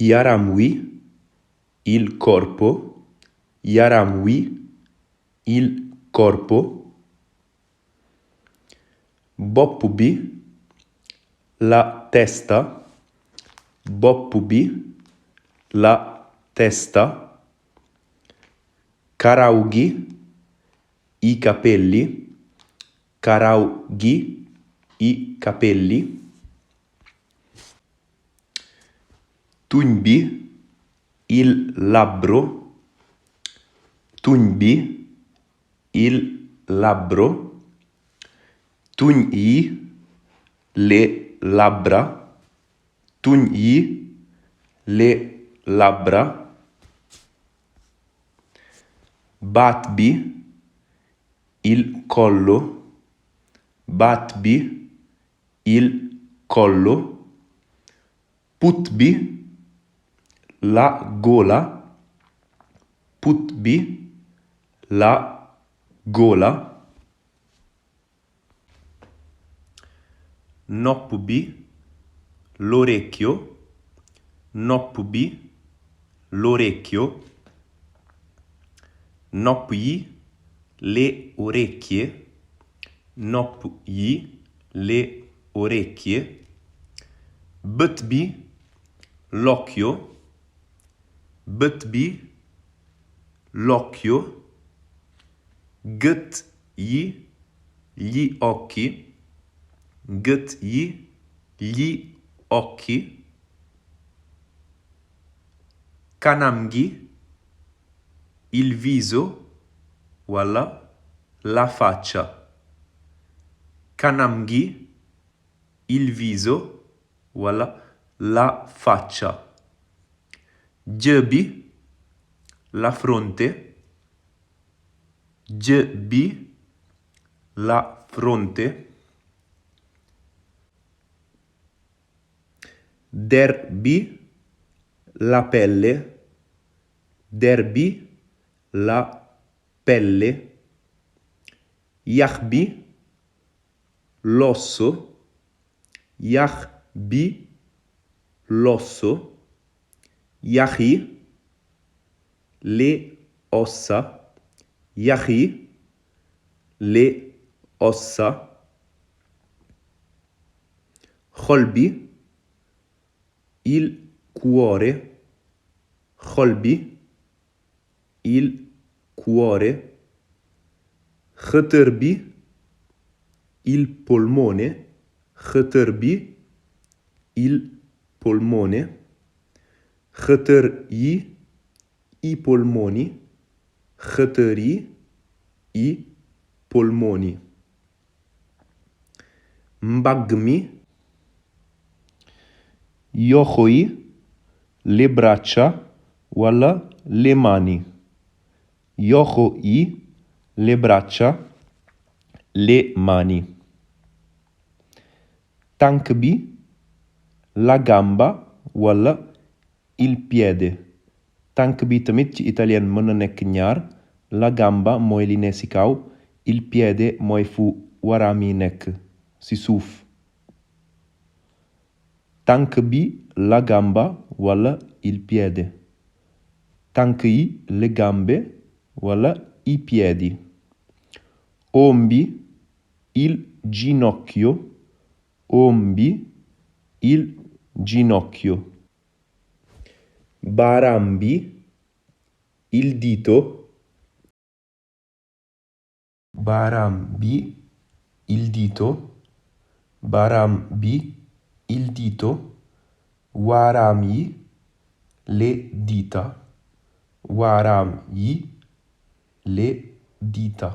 YARAM wi, il corpo. YARAM wi, il corpo. Bopp bi, la testa. Bopp bi, la testa. Karaw gi, i capelli. Karaw gi, i capelli. Tuñ bi, il labbro. Tuñ bi, il labbro. Tuñ yi, le labbra. Tuñ yi, le labbra. Baat bi, il collo. Baat bi, il collo. Put bi, la gola. Put bi, la gola. Nopp bi, l'orecchio. Nopp bi, l'orecchio. Nopp yi, le orecchie. Nopp yi, le orecchie. Bët bi, l'occhio. Bët bi, l'occhio. Gët yi, gli occhi. Gët yi, gli occhi. Kanam gi, il viso walla la faccia. Kanam gi, il viso walla la faccia. Jë bi, la fronte. Jë bi, la fronte. Der bi, la pelle. Der bi, la pelle. Yax bi, l'osso. Yax bi, l'osso. Yax yi, le ossa. Yax yi, le ossa. Xol bi, il cuore. Xol bi, il cuore. Xëtër bi, il polmone. Xëtër bi, il polmone. Xëtër yi, i polmoni. Xëtër yi, i polmoni. Mbagg mi, yoxo yi, le braccia walla le mani. Yoxo yi, le braccia, le mani. Tànk bi, la gamba walla il piede. Tànk bi tamit ci italien mën na nekk ñaar. La gamba mooy li ne ci kaw. Il piede mooy fu waraam yi nekk ci suuf. Tànk bi, la gamba walla il piede. Tànk yi, le gambe walla i piedi. Oom bi, il ginocchio. Oom bi, il ginocchio. Baaraam bi, il dito. Baaraam bi, il dito. Baaraam bi, il dito. Waaraam yi, le dita. Waaraam yi, le dita.